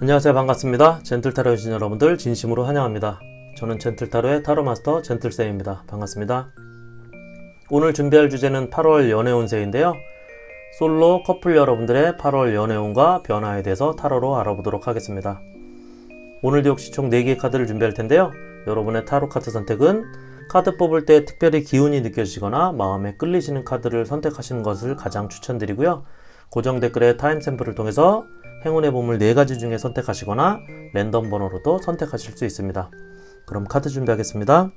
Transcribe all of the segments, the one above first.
안녕하세요. 반갑습니다. 젠틀타로 여신 여러분들 진심으로 환영합니다. 저는 젠틀타로의 타로마스터 젠틀쌤입니다. 반갑습니다. 오늘 준비할 주제는 8월 연애운세인데요. 솔로 커플 여러분들의 8월 연애운과 변화에 대해서 타로로 알아보도록 하겠습니다. 오늘도 역시 총 4개의 카드를 준비할 텐데요. 여러분의 타로 카드 선택은 카드 뽑을 때 특별히 기운이 느껴지거나 마음에 끌리시는 카드를 선택하시는 것을 가장 추천드리고요. 고정 댓글의 타임 샘플을 통해서 행운의 보물 4가지 중에 선택하시거나 랜덤 번호로도 선택하실 수 있습니다. 그럼 카드 준비하겠습니다.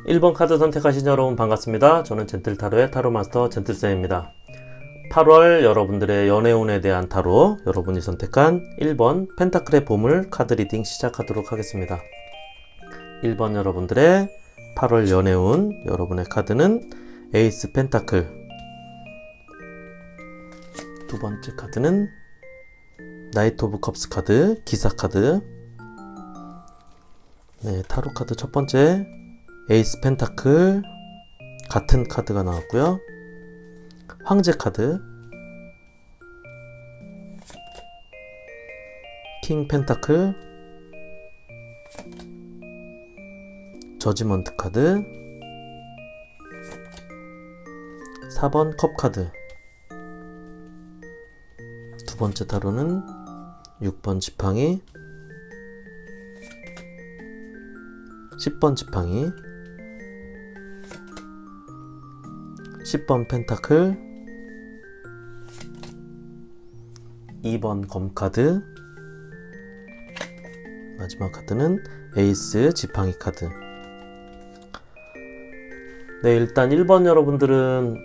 (1번) 카드 선택하신 여러분 반갑습니다. 저는 젠틀타로의 타로마스터 젠틀쌤입니다. 8월 여러분들의 연애운에 대한 타로, 여러분이 선택한 1번 펜타클의 보물 카드 리딩 시작하도록 하겠습니다. 1번 여러분들의 8월 연애운 여러분의 카드는 에이스 펜타클, 두 번째 카드는 나이트 오브 컵스 카드, 기사 카드. 네, 타로 카드 첫 번째 에이스 펜타클 같은 카드가 나왔고요. 황제 카드, 킹 펜타클, 저지먼트 카드, 4번 컵 카드. 두 번째 타로는 6번 지팡이, 10번 지팡이, 10번 펜타클, 2번 검 카드, 마지막 카드는 에이스 지팡이 카드. 네, 일단 1번 여러분들은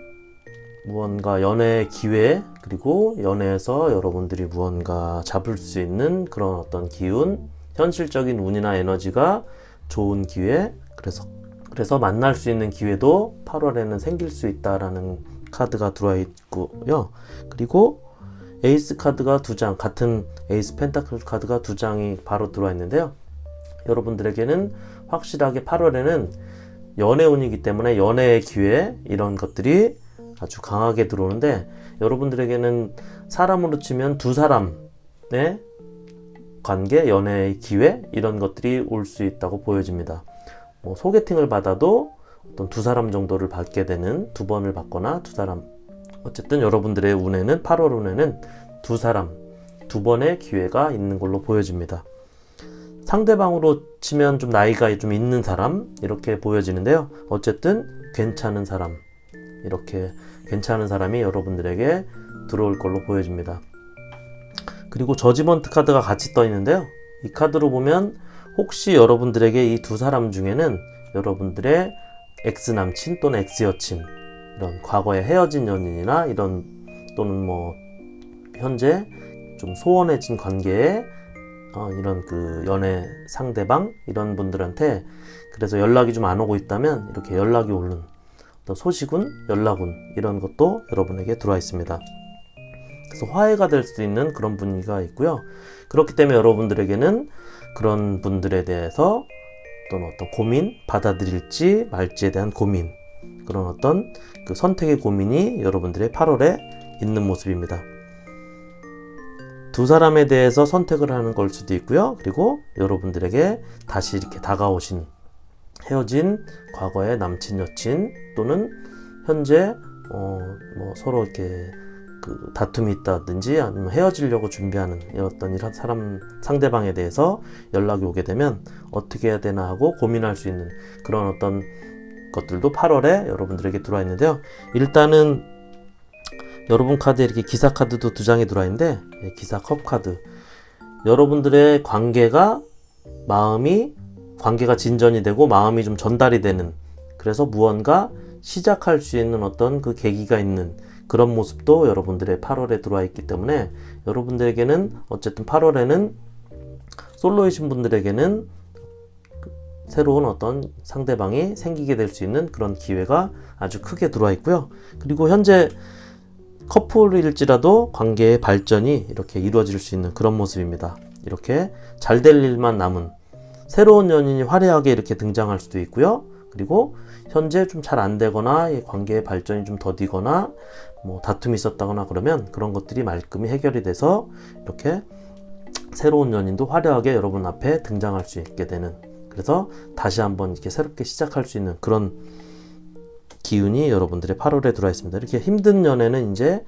무언가 연애 기회, 그리고 연애에서 여러분들이 무언가 잡을 수 있는 그런 어떤 기운, 현실적인 운이나 에너지가 좋은 기회, 그래서 만날 수 있는 기회도 8월에는 생길 수 있다라는 카드가 들어와 있고요. 그리고 에이스 카드가 2장, 같은 에이스 펜타클 카드가 2장이 바로 들어와 있는데요. 여러분들에게는 확실하게 8월에는 연애운이기 때문에 연애의 기회, 이런 것들이 아주 강하게 들어오는데, 여러분들에게는 사람으로 치면 두 사람의 관계, 연애의 기회, 이런 것들이 올 수 있다고 보여집니다. 뭐 소개팅을 받아도 어떤 두 사람 정도를 받게 되는, 두 번을 받거나 두 사람, 어쨌든 여러분들의 운에는 8월 운에는 두 사람, 두 번의 기회가 있는 걸로 보여집니다. 상대방으로 치면 좀 나이가 좀 있는 사람, 이렇게 보여지는데요. 어쨌든 괜찮은 사람, 이렇게 괜찮은 사람이 여러분들에게 들어올 걸로 보여집니다. 그리고 저지먼트 카드가 같이 떠 있는데요. 이 카드로 보면 혹시 여러분들에게 이 두 사람 중에는 여러분들의 엑스남친 또는 엑스여친, 이런 과거에 헤어진 연인이나 이런, 또는 뭐 현재 좀 소원해진 관계에 이런 그 연애 상대방, 이런 분들한테 그래서 연락이 좀 안 오고 있다면 이렇게 연락이 오는 어떤 소식운, 연락운, 이런 것도 여러분에게 들어와 있습니다. 그래서 화해가 될 수 있는 그런 분위기가 있고요. 그렇기 때문에 여러분들에게는 그런 분들에 대해서 또는 어떤 고민, 받아들일지 말지에 대한 고민, 그런 어떤 그 선택의 고민이 여러분들의 8월에 있는 모습입니다. 두 사람에 대해서 선택을 하는 걸 수도 있고요. 그리고 여러분들에게 다시 이렇게 다가오신 헤어진 과거의 남친, 여친, 또는 현재 뭐 서로 이렇게 그 다툼이 있다든지 아니면 헤어지려고 준비하는 어떤 이런 사람, 상대방에 대해서 연락이 오게 되면 어떻게 해야 되나 하고 고민할 수 있는 그런 어떤 것들도 8월에 여러분들에게 들어와 있는데요. 일단은 여러분 카드에 이렇게 기사 카드도 2장이 들어와 있는데, 기사 컵 카드, 여러분들의 관계가 진전이 되고 마음이 좀 전달이 되는, 그래서 무언가 시작할 수 있는 어떤 그 계기가 있는 그런 모습도 여러분들의 8월에 들어와 있기 때문에, 여러분들에게는 어쨌든 8월에는 솔로이신 분들에게는 새로운 어떤 상대방이 생기게 될 수 있는 그런 기회가 아주 크게 들어와 있고요. 그리고 현재 커플일지라도 관계의 발전이 이렇게 이루어질 수 있는 그런 모습입니다. 이렇게 잘 될 일만 남은 새로운 연인이 화려하게 이렇게 등장할 수도 있고요. 그리고 현재 좀 잘 안 되거나 이 관계의 발전이 좀 더디거나 뭐 다툼이 있었다거나 그러면 그런 것들이 말끔히 해결이 돼서 이렇게 새로운 연인도 화려하게 여러분 앞에 등장할 수 있게 되는, 그래서 다시 한번 이렇게 새롭게 시작할 수 있는 그런 기운이 여러분들의 8월에 들어와 있습니다. 이렇게 힘든 연애는 이제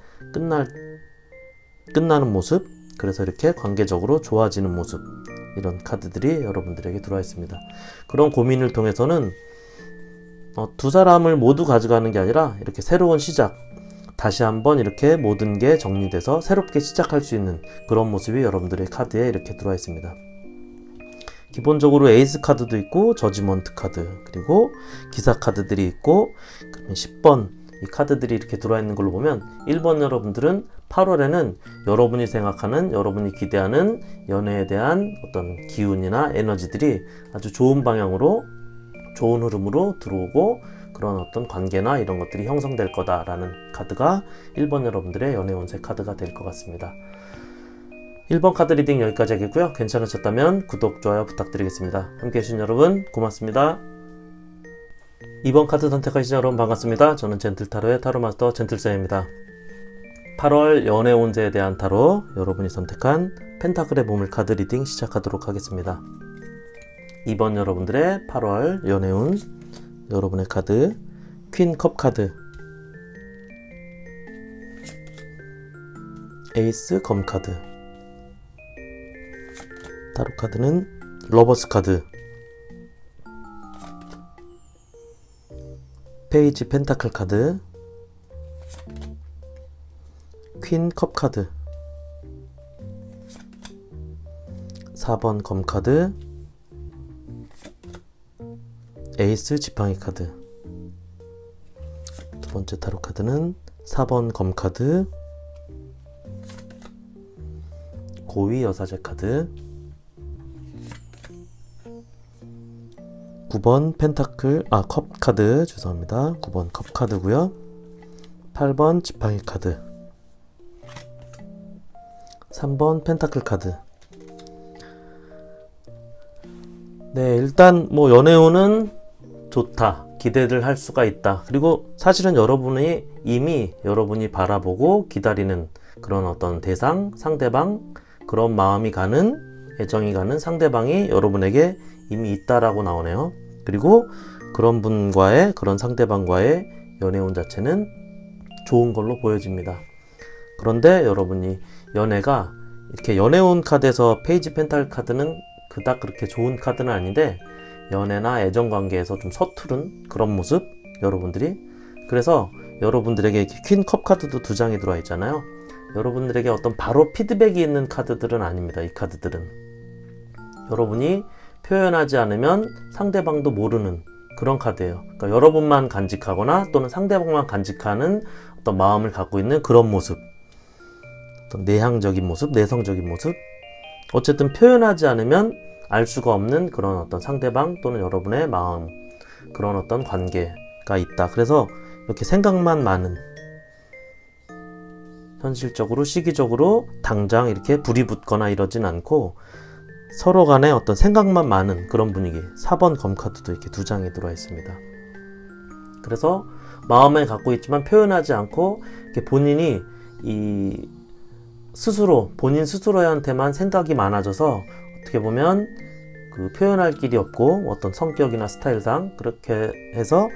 끝나는 모습, 그래서 이렇게 관계적으로 좋아지는 모습, 이런 카드들이 여러분들에게 들어와 있습니다. 그런 고민을 통해서는 두 사람을 모두 가져가는 게 아니라 이렇게 새로운 시작, 다시 한번 이렇게 모든 게 정리돼서 새롭게 시작할 수 있는 그런 모습이 여러분들의 카드에 이렇게 들어와 있습니다. 기본적으로 에이스 카드도 있고 저지먼트 카드, 그리고 기사 카드들이 있고, 그러면 10번 이 카드들이 이렇게 들어와 있는 걸로 보면 1번 여러분들은 8월에는 여러분이 생각하는, 여러분이 기대하는 연애에 대한 어떤 기운이나 에너지들이 아주 좋은 방향으로 좋은 흐름으로 들어오고 그런 어떤 관계나 이런 것들이 형성될 거다라는 카드가 1번 여러분들의 연애 운세 카드가 될 것 같습니다. 1번 카드 리딩 여기까지 하겠고요. 괜찮으셨다면 구독, 좋아요 부탁드리겠습니다. 함께 해주신 여러분 고맙습니다. 2번 카드 선택하신 여러분 반갑습니다. 저는 젠틀타로의 타로마스터 젠틀쌤입니다. 8월 연애 운세에 대한 타로, 여러분이 선택한 펜타클의 보물 카드 리딩 시작하도록 하겠습니다. 2번 여러분들의 8월 연애 운, 여러분의 카드 퀸 컵 카드, 에이스 검 카드, 타로 카드는 러버스 카드, 페이지 펜타클 카드, 퀸 컵 카드, 4번 검 카드, 에이스 지팡이 카드. 두 번째 타로 카드는 4번 검 카드, 고위 여사제 카드, 9번 컵 카드, 죄송합니다. 9번 컵 카드고요. 8번 지팡이 카드, 3번 펜타클 카드. 네, 일단 뭐 연애운은 좋다, 기대를 할 수가 있다. 그리고 사실은 여러분이 바라보고 기다리는 그런 어떤 대상, 상대방, 그런 마음이 가는, 애정이 가는 상대방이 여러분에게 이미 있다라고 나오네요. 그리고 그런 분과의, 그런 상대방과의 연애운 자체는 좋은 걸로 보여집니다. 그런데 여러분이 연애가 이렇게 연애운 카드에서 페이지 펜타클 카드는 그닥 그렇게 좋은 카드는 아닌데, 연애나 애정관계에서 좀 서투른 그런 모습, 여러분들이. 그래서 여러분들에게 퀸 컵 카드도 2장이 들어와 있잖아요. 여러분들에게 어떤 바로 피드백이 있는 카드들은 아닙니다. 이 카드들은 여러분이 표현하지 않으면 상대방도 모르는 그런 카드예요. 그러니까 여러분만 간직하거나 또는 상대방만 간직하는 어떤 마음을 갖고 있는 그런 모습, 어떤 내향적인 모습, 내성적인 모습, 어쨌든 표현하지 않으면 알 수가 없는 그런 어떤 상대방 또는 여러분의 마음, 그런 어떤 관계가 있다. 그래서 이렇게 생각만 많은, 현실적으로 시기적으로 당장 이렇게 불이 붙거나 이러진 않고 서로 간에 어떤 생각만 많은 그런 분위기. 4번 검 카드도 이렇게 2장이 들어와 있습니다. 그래서 마음에 갖고 있지만 표현하지 않고 이렇게 본인이 본인 스스로한테만 생각이 많아져서 어떻게 보면 그 표현할 길이 없고 어떤 성격이나 스타일상 그렇게 해서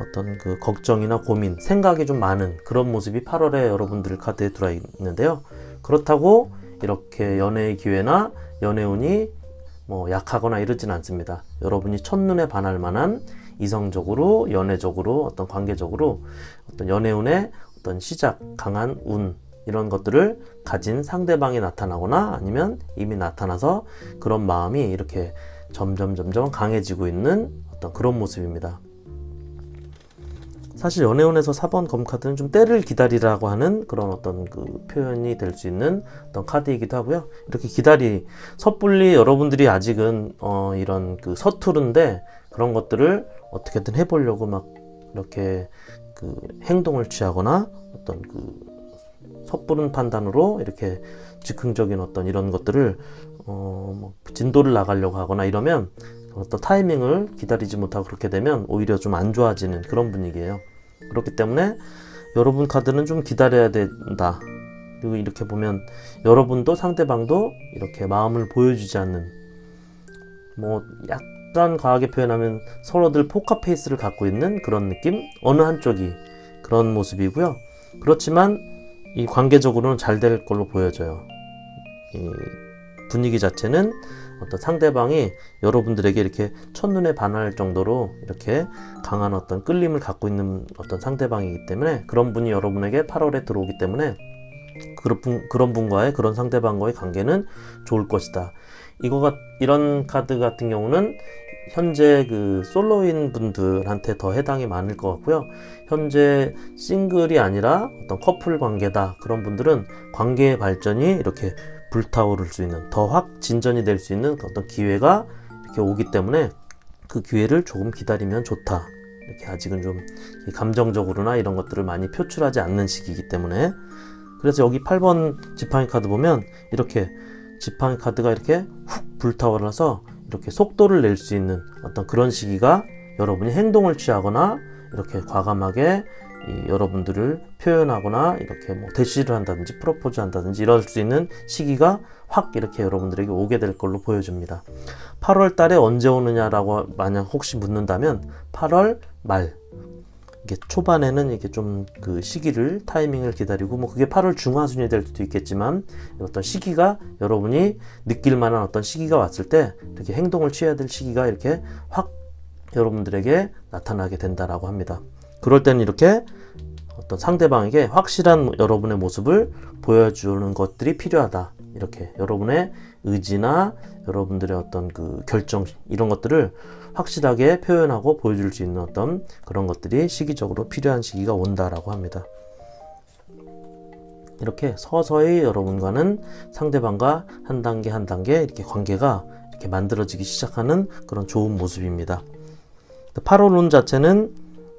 어떤 그 걱정이나 고민, 생각이 좀 많은 그런 모습이 8월에 여러분들 카드에 들어와 있는데요. 그렇다고 이렇게 연애의 기회나 연애운이 뭐 약하거나 이러진 않습니다. 여러분이 첫눈에 반할 만한 이성적으로, 연애적으로, 어떤 관계적으로 어떤 연애운의 어떤 시작, 강한 운, 이런 것들을 가진 상대방이 나타나거나 아니면 이미 나타나서 그런 마음이 이렇게 점점 강해지고 있는 어떤 그런 모습입니다. 사실 연애운에서 4번 검 카드는 좀 때를 기다리라고 하는 그런 어떤 그 표현이 될 수 있는 어떤 카드이기도 하고요. 이렇게 섣불리 여러분들이 아직은 이런 그 서투른데 그런 것들을 어떻게든 해보려고 막 이렇게 그 행동을 취하거나 어떤 그 섣부른 판단으로 이렇게 즉흥적인 어떤 이런 것들을 진도를 나가려고 하거나 이러면 어떤 타이밍을 기다리지 못하고 그렇게 되면 오히려 좀 안 좋아지는 그런 분위기예요. 그렇기 때문에 여러분 카드는 좀 기다려야 된다. 그리고 이렇게 보면 여러분도 상대방도 이렇게 마음을 보여주지 않는, 뭐 약간 과하게 표현하면 서로들 포커페이스를 갖고 있는 그런 느낌? 어느 한쪽이 그런 모습이고요. 그렇지만 이 관계적으로는 잘 될 걸로 보여져요. 이 분위기 자체는 어떤 상대방이 여러분들에게 이렇게 첫눈에 반할 정도로 이렇게 강한 어떤 끌림을 갖고 있는 어떤 상대방이기 때문에, 그런 분이 여러분에게 8월에 들어오기 때문에 그런 분과의, 그런 상대방과의 관계는 좋을 것이다. 이런 카드 같은 경우는 현재 그 솔로인 분들한테 더 해당이 많을 것 같고요. 현재 싱글이 아니라 어떤 커플 관계다, 그런 분들은 관계의 발전이 이렇게 불타오를 수 있는, 더 확 진전이 될 수 있는 어떤 기회가 이렇게 오기 때문에 그 기회를 조금 기다리면 좋다. 이렇게 아직은 좀 감정적으로나 이런 것들을 많이 표출하지 않는 시기이기 때문에, 그래서 여기 8번 지팡이 카드 보면 이렇게 지팡이 카드가 이렇게 훅 불타올라서 이렇게 속도를 낼 수 있는 어떤 그런 시기가, 여러분이 행동을 취하거나 이렇게 과감하게 여러분들을 표현하거나 이렇게 뭐 대시를 한다든지 프로포즈 한다든지 이럴 수 있는 시기가 확 이렇게 여러분들에게 오게 될 걸로 보여집니다. 8월 달에 언제 오느냐라고 만약 혹시 묻는다면 8월 말, 이게 초반에는 이게 좀 그 시기를 타이밍을 기다리고, 뭐 그게 8월 중하순이 될 수도 있겠지만 어떤 시기가, 여러분이 느낄 만한 어떤 시기가 왔을 때 이렇게 행동을 취해야 될 시기가 이렇게 확 여러분들에게 나타나게 된다라고 합니다. 그럴 때는 이렇게 어떤 상대방에게 확실한 여러분의 모습을 보여주는 것들이 필요하다. 이렇게 여러분의 의지나 여러분들의 어떤 그 결정, 이런 것들을 확실하게 표현하고 보여줄 수 있는 어떤 그런 것들이 시기적으로 필요한 시기가 온다라고 합니다. 이렇게 서서히 여러분과는 상대방과 한 단계 한 단계 이렇게 관계가 이렇게 만들어지기 시작하는 그런 좋은 모습입니다. 8월 운 자체는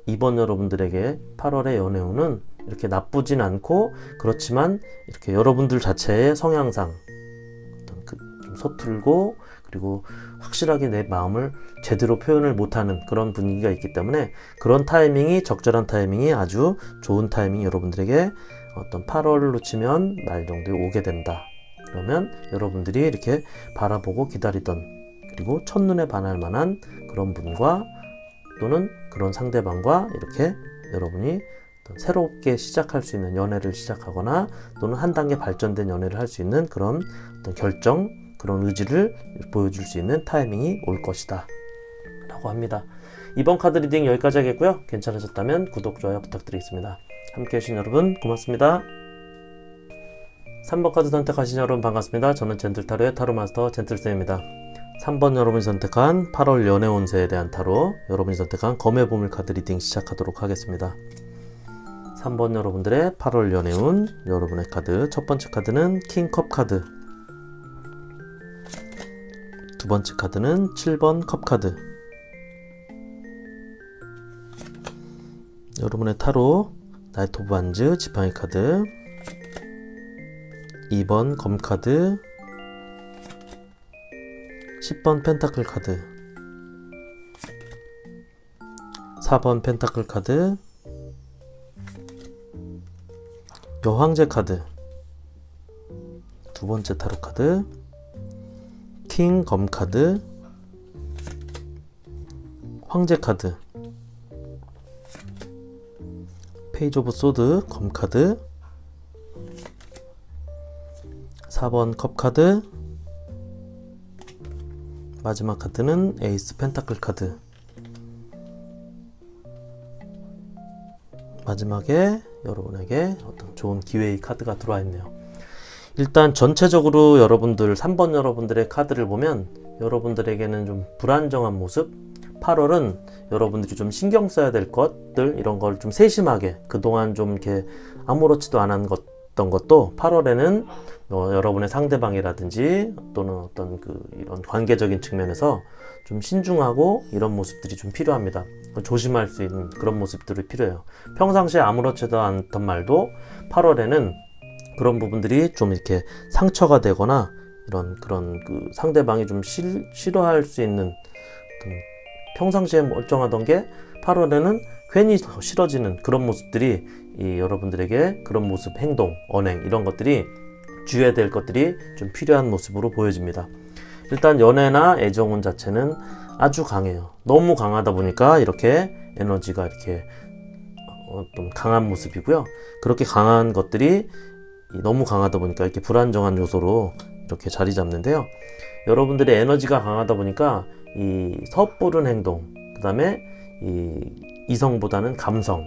이번 여러분들에게 8월의 연애운은 이렇게 나쁘진 않고, 그렇지만 이렇게 여러분들 자체의 성향상 좀 서툴고, 그리고 확실하게 내 마음을 제대로 표현을 못하는 그런 분위기가 있기 때문에, 그런 타이밍이, 적절한 타이밍이, 아주 좋은 타이밍이 여러분들에게 어떤 8월로 치면 말 정도에 오게 된다. 그러면 여러분들이 이렇게 바라보고 기다리던, 그리고 첫눈에 반할 만한 그런 분과, 또는 그런 상대방과 이렇게 여러분이 새롭게 시작할 수 있는 연애를 시작하거나, 또는 한 단계 발전된 연애를 할 수 있는 그런 어떤 결정, 그런 의지를 보여줄 수 있는 타이밍이 올 것이다 라고 합니다. 이번 카드 리딩 여기까지 하겠고요. 괜찮으셨다면 구독, 좋아요 부탁드리겠습니다. 함께 해주신 여러분 고맙습니다. 3번 카드 선택하신 여러분 반갑습니다. 저는 젠틀타로의 타로마스터 젠틀쌤입니다. 3번 여러분이 선택한 8월 연애 운세에 대한 타로, 여러분이 선택한 검의 보물 카드 리딩 시작하도록 하겠습니다. 3번 여러분들의 8월 연애 운, 여러분의 카드, 첫 번째 카드는 킹컵 카드, 두 번째 카드는 7번 컵 카드. 여러분의 타로 나이트 오브 완즈 지팡이 카드, 2번 검 카드, 10번 펜타클 카드, 4번 펜타클 카드, 여황제 카드, 두 번째 타로 카드, 킹 검 카드, 황제 카드, 페이지 오브 소드 검 카드, 4번 컵 카드, 마지막 카드는 에이스 펜타클 카드. 마지막에 여러분에게 어떤 좋은 기회의 카드가 들어와 있네요. 일단 전체적으로 여러분들 3번 여러분들의 카드를 보면 여러분들에게는 좀 불안정한 모습, 8월은 여러분들이 좀 신경 써야 될 것들, 이런 걸 좀 세심하게, 그동안 좀 이렇게 아무렇지도 않았던 것도 8월에는 여러분의 상대방이라든지 또는 어떤 이런 관계적인 측면에서 좀 신중하고 이런 모습들이 좀 필요합니다. 조심할 수 있는 그런 모습들이 필요해요. 평상시에 아무렇지도 않던 말도 8월에는 그런 부분들이 좀 이렇게 상처가 되거나, 그런 상대방이 좀 싫어할 수 있는 어떤, 평상시에 멀쩡하던 게 8월에는 괜히 더 싫어지는 그런 모습들이 여러분들에게 그런 모습, 행동, 언행, 이런 것들이 주의해야 될 것들이 좀 필요한 모습으로 보여집니다. 일단 연애나 애정운 자체는 아주 강해요. 너무 강하다 보니까 이렇게 에너지가 이렇게 어떤 강한 모습이고요. 그렇게 강한 것들이 너무 강하다 보니까 이렇게 불안정한 요소로 이렇게 자리 잡는데요. 여러분들의 에너지가 강하다 보니까 이 섣부른 행동, 그 다음에 이성보다는 감성,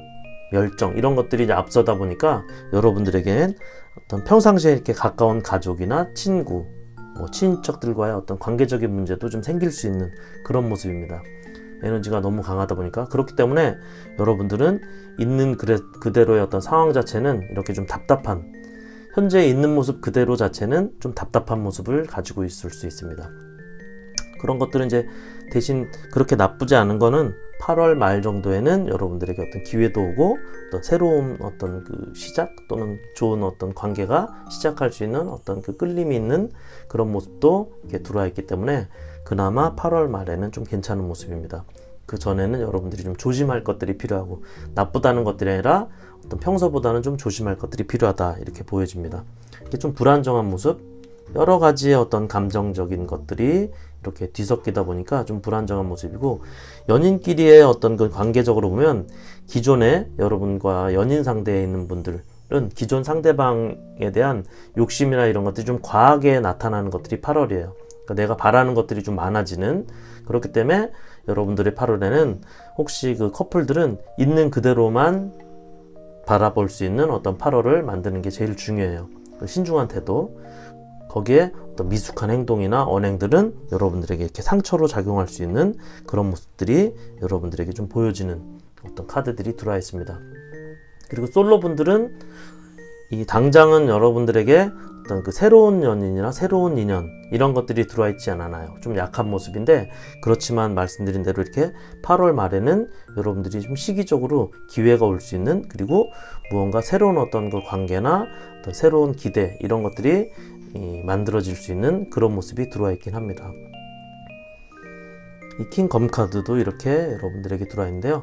열정, 이런 것들이 이제 앞서다 보니까 여러분들에겐 어떤 평상시에 이렇게 가까운 가족이나 친구, 친인척들과의 어떤 관계적인 문제도 좀 생길 수 있는 그런 모습입니다. 에너지가 너무 강하다 보니까. 그렇기 때문에 여러분들은 있는 그대로의 어떤 상황 자체는 이렇게 좀 답답한, 현재 있는 모습 그대로 자체는 좀 답답한 모습을 가지고 있을 수 있습니다. 그런 것들은 이제 대신 그렇게 나쁘지 않은 거는 8월 말 정도에는 여러분들에게 어떤 기회도 오고 어떤 새로운 어떤 그 시작 또는 좋은 어떤 관계가 시작할 수 있는 어떤 그 끌림이 있는 그런 모습도 이렇게 들어와 있기 때문에 그나마 8월 말에는 좀 괜찮은 모습입니다. 그 전에는 여러분들이 좀 조심할 것들이 필요하고 나쁘다는 것들이 아니라 어떤 평소보다는 좀 조심할 것들이 필요하다 이렇게 보여집니다. 이게 좀 불안정한 모습, 여러 가지의 어떤 감정적인 것들이 이렇게 뒤섞이다 보니까 좀 불안정한 모습이고 연인끼리의 어떤 그 관계적으로 보면 기존에 여러분과 연인 상대에 있는 분들은 기존 상대방에 대한 욕심이나 이런 것들이 좀 과하게 나타나는 것들이 8월이에요. 그러니까 내가 바라는 것들이 좀 많아지는 그렇기 때문에 여러분들의 8월에는 혹시 그 커플들은 있는 그대로만 바라볼 수 있는 어떤 8월을 만드는 게 제일 중요해요. 신중한 태도 거기에 어떤 미숙한 행동이나 언행들은 여러분들에게 이렇게 상처로 작용할 수 있는 그런 모습들이 여러분들에게 좀 보여지는 어떤 카드들이 들어와 있습니다. 그리고 솔로분들은 이 당장은 여러분들에게 어떤 그 새로운 연인이나 새로운 인연 이런 것들이 들어와 있지 않아요. 좀 약한 모습인데 그렇지만 말씀드린 대로 이렇게 8월 말에는 여러분들이 좀 시기적으로 기회가 올 수 있는 그리고 무언가 새로운 어떤 그 관계나 어떤 새로운 기대 이런 것들이 만들어질 수 있는 그런 모습이 들어와 있긴 합니다. 이 킹 검 카드도 이렇게 여러분들에게 들어와 있는데요.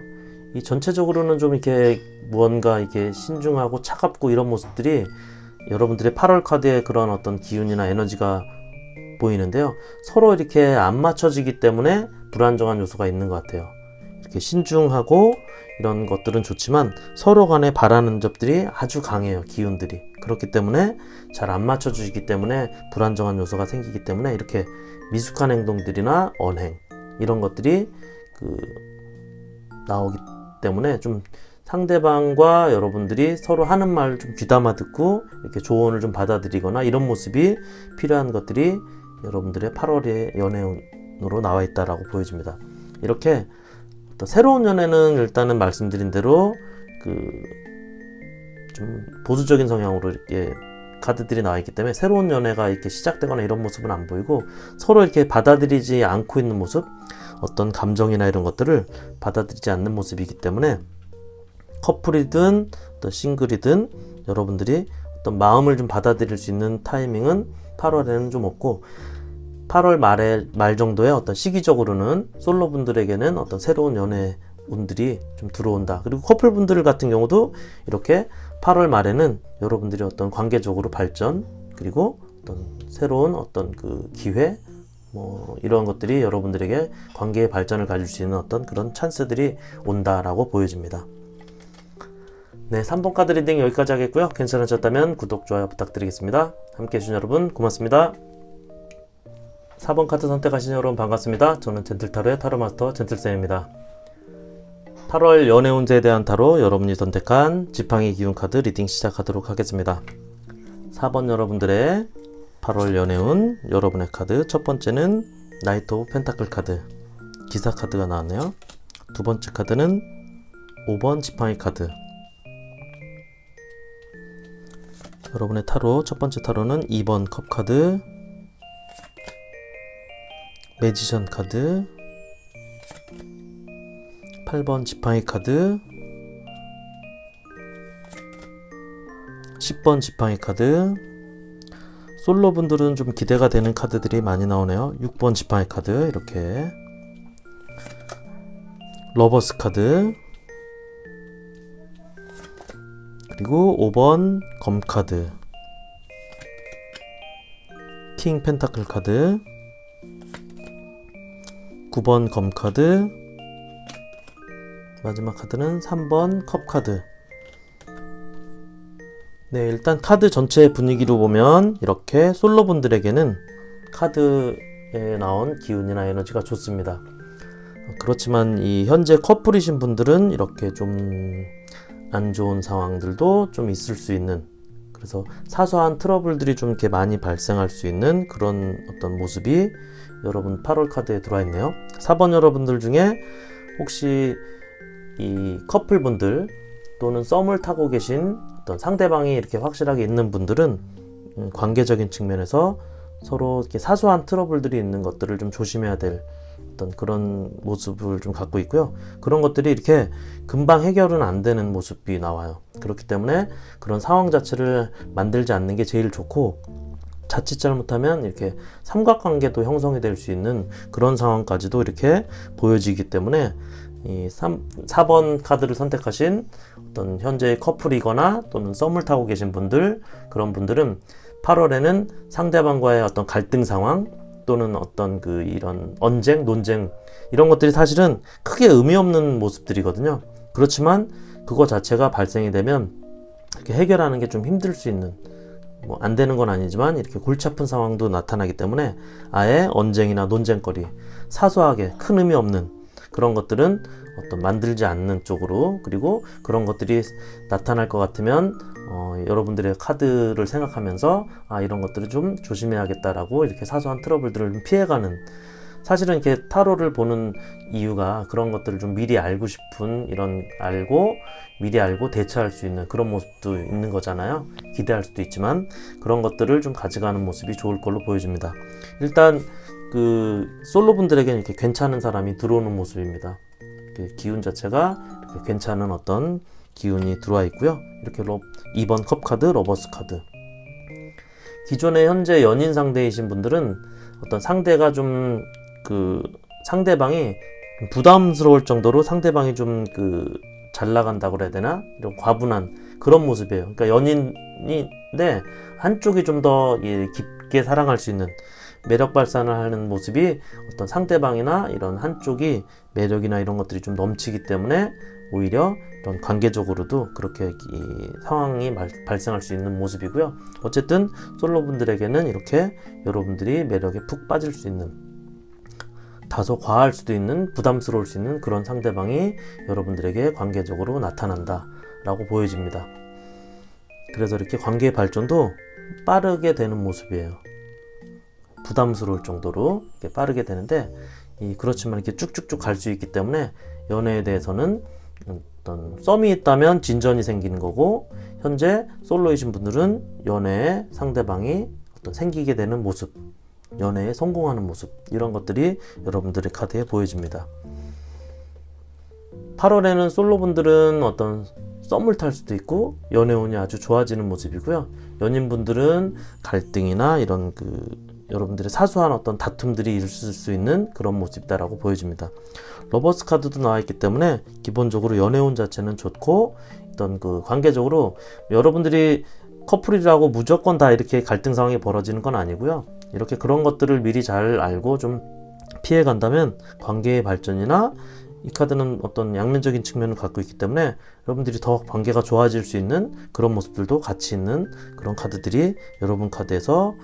이 전체적으로는 좀 이렇게 무언가 이게 신중하고 차갑고 이런 모습들이 여러분들의 8월 카드의 그런 어떤 기운이나 에너지가 보이는데요. 서로 이렇게 안 맞춰지기 때문에 불안정한 요소가 있는 것 같아요. 이렇게 신중하고 이런 것들은 좋지만 서로 간에 바라는 점들이 아주 강해요. 기운들이. 그렇기 때문에 잘 안 맞춰주기 때문에 불안정한 요소가 생기기 때문에 이렇게 미숙한 행동들이나 언행 이런 것들이 나오기 때문에 좀 상대방과 여러분들이 서로 하는 말 좀 귀담아 듣고 이렇게 조언을 좀 받아들이거나 이런 모습이 필요한 것들이 여러분들의 8월의 연애운으로 나와 있다라고 보여집니다. 이렇게 또 새로운 연애는 일단은 말씀드린 대로 좀 보수적인 성향으로 이렇게 카드들이 나와 있기 때문에 새로운 연애가 이렇게 시작되거나 이런 모습은 안 보이고 서로 이렇게 받아들이지 않고 있는 모습, 어떤 감정이나 이런 것들을 받아들이지 않는 모습이기 때문에 커플이든 또 싱글이든 여러분들이 어떤 마음을 좀 받아들일 수 있는 타이밍은 8월에는 좀 없고 8월 말 정도의 어떤 시기적으로는 솔로분들에게는 어떤 새로운 연애 운들이 좀 들어온다. 그리고 커플분들 같은 경우도 이렇게 8월 말에는 여러분들이 어떤 관계적으로 발전 그리고 어떤 새로운 어떤 그 기회 이런 것들이 여러분들에게 관계의 발전을 가질 수 있는 어떤 그런 찬스들이 온다라고 보여집니다. 네, 3번 카드 리딩 여기까지 하겠고요. 괜찮으셨다면 구독, 좋아요 부탁드리겠습니다. 함께 해주신 여러분 고맙습니다. 4번 카드 선택하신 여러분 반갑습니다. 저는 젠틀타로의 타로마스터 젠틀쌤입니다. 8월 연애 운세에 대한 타로 여러분이 선택한 지팡이 기운 카드 리딩 시작하도록 하겠습니다. 4번 여러분들의 8월 연애운 여러분의 카드 첫 번째는 나이트 오브 펜타클 카드 기사 카드가 나왔네요. 두 번째 카드는 5번 지팡이 카드. 여러분의 타로 첫 번째 타로는 2번 컵 카드, 매지션 카드, 8번 지팡이 카드, 10번 지팡이 카드. 솔로분들은 좀 기대가 되는 카드들이 많이 나오네요. 6번 지팡이 카드 이렇게, 러버스 카드, 그리고 5번 검 카드, 킹 펜타클 카드, 9번 검 카드, 마지막 카드는 3번 컵 카드. 네, 일단 카드 전체 분위기로 보면 이렇게 솔로분들에게는 카드에 나온 기운이나 에너지가 좋습니다. 그렇지만 이 현재 커플이신 분들은 이렇게 좀 안 좋은 상황들도 좀 있을 수 있는, 그래서 사소한 트러블들이 좀 이렇게 많이 발생할 수 있는 그런 어떤 모습이 여러분 8월 카드에 들어와 있네요. 4번 여러분들 중에 혹시 이 커플분들 또는 썸을 타고 계신 어떤 상대방이 이렇게 확실하게 있는 분들은 관계적인 측면에서 서로 이렇게 사소한 트러블들이 있는 것들을 좀 조심해야 될 어떤 그런 모습을 좀 갖고 있고요. 그런 것들이 이렇게 금방 해결은 안 되는 모습이 나와요. 그렇기 때문에 그런 상황 자체를 만들지 않는 게 제일 좋고, 자칫 잘못하면 이렇게 삼각관계도 형성이 될 수 있는 그런 상황까지도 이렇게 보여지기 때문에 이 4번 카드를 선택하신 어떤 현재 커플이거나 또는 썸을 타고 계신 분들, 그런 분들은 8월에는 상대방과의 어떤 갈등 상황 또는 어떤 이런 언쟁, 논쟁, 이런 것들이 사실은 크게 의미 없는 모습들이거든요. 그렇지만 그거 자체가 발생이 되면 이렇게 해결하는 게 좀 힘들 수 있는, 뭐 안 되는 건 아니지만 이렇게 골치 아픈 상황도 나타나기 때문에 아예 언쟁이나 논쟁거리, 사소하게 큰 의미 없는 그런 것들은 어떤 만들지 않는 쪽으로, 그리고 그런 것들이 나타날 것 같으면 여러분들의 카드를 생각하면서 이런 것들을 좀 조심해야겠다라고 이렇게 사소한 트러블들을 좀 피해가는, 사실은 이렇게 타로를 보는 이유가 그런 것들을 좀 미리 알고 싶은, 미리 알고 대처할 수 있는 그런 모습도 있는 거잖아요. 기대할 수도 있지만 그런 것들을 좀 가져가는 모습이 좋을 걸로 보여집니다. 일단 솔로 분들에게는 이렇게 괜찮은 사람이 들어오는 모습입니다. 기운 자체가 이렇게 괜찮은 어떤 기운이 들어와 있고요. 이렇게 2번 컵 카드, 러버스 카드. 기존에 현재 연인 상대이신 분들은 어떤 상대가 좀 상대방이 부담스러울 정도로 상대방이 좀 잘 나간다고 그래야 되나? 이런 과분한 그런 모습이에요. 그러니까 연인인데 한쪽이 좀 더 깊게 사랑할 수 있는, 매력 발산을 하는 모습이 어떤 상대방이나 이런 한쪽이 매력이나 이런 것들이 좀 넘치기 때문에 오히려 이런 관계적으로도 그렇게 상황이 발생할 수 있는 모습이고요. 어쨌든 솔로분들에게는 이렇게 여러분들이 매력에 푹 빠질 수 있는, 다소 과할 수도 있는, 부담스러울 수 있는 그런 상대방이 여러분들에게 관계적으로 나타난다 라고 보여집니다. 그래서 이렇게 관계의 발전도 빠르게 되는 모습이에요. 부담스러울 정도로 이렇게 빠르게 되는데, 그렇지만 이렇게 쭉쭉쭉 갈 수 있기 때문에 연애에 대해서는 어떤 썸이 있다면 진전이 생기는 거고, 현재 솔로이신 분들은 연애에 상대방이 어떤 생기게 되는 모습, 연애에 성공하는 모습, 이런 것들이 여러분들의 카드에 보여집니다. 8월에는 솔로분들은 어떤 썸을 탈 수도 있고 연애운이 아주 좋아지는 모습이고요. 연인분들은 갈등이나 이런 여러분들의 사소한 어떤 다툼들이 있을 수 있는 그런 모습이다라고 보여집니다. 러버스 카드도 나와 있기 때문에 기본적으로 연애운 자체는 좋고, 어떤 관계적으로 여러분들이 커플이라고 무조건 다 이렇게 갈등 상황이 벌어지는 건 아니고요. 이렇게 그런 것들을 미리 잘 알고 좀 피해 간다면 관계의 발전이나, 이 카드는 어떤 양면적인 측면을 갖고 있기 때문에 여러분들이 더 관계가 좋아질 수 있는 그런 모습들도 같이 있는 그런 카드들이 여러분 카드에서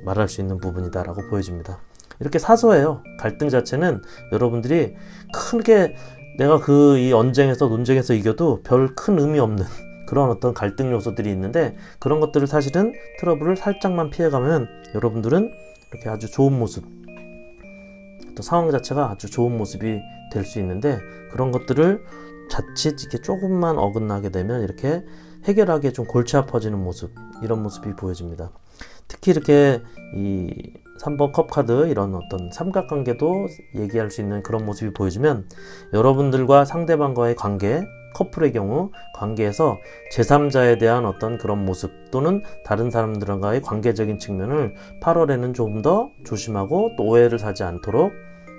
말할 수 있는 부분이다라고 보여집니다. 이렇게 사소해요. 갈등 자체는 여러분들이 크게 내가 이 언쟁에서 논쟁에서 이겨도 별 큰 의미 없는 그런 어떤 갈등 요소들이 있는데, 그런 것들을 사실은 트러블을 살짝만 피해가면 여러분들은 이렇게 아주 좋은 모습, 또 상황 자체가 아주 좋은 모습이 될 수 있는데, 그런 것들을 자칫 이렇게 조금만 어긋나게 되면 이렇게 해결하기에 좀 골치 아파지는 모습, 이런 모습이 보여집니다. 특히 이렇게 이 3번 컵 카드, 이런 어떤 삼각관계도 얘기할 수 있는 그런 모습이 보여지면 여러분들과 상대방과의 관계, 커플의 경우 관계에서 제3자에 대한 어떤 그런 모습 또는 다른 사람들과의 관계적인 측면을 8월에는 조금 더 조심하고, 또 오해를 사지 않도록,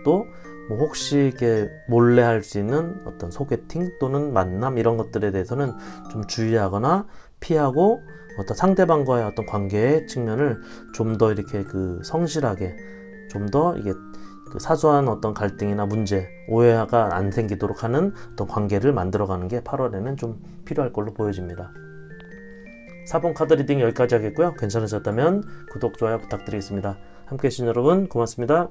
또 뭐 혹시 이렇게 몰래 할 수 있는 어떤 소개팅 또는 만남, 이런 것들에 대해서는 좀 주의하거나 피하고, 어떤 상대방과의 어떤 관계의 측면을 좀 더 이렇게 성실하게, 좀 더 이게 사소한 어떤 갈등이나 문제, 오해가 안 생기도록 하는 어떤 관계를 만들어가는 게 8월에는 좀 필요할 걸로 보여집니다. 4번 카드 리딩 여기까지 하겠고요. 괜찮으셨다면 구독, 좋아요 부탁드리겠습니다. 함께 해주신 여러분 고맙습니다.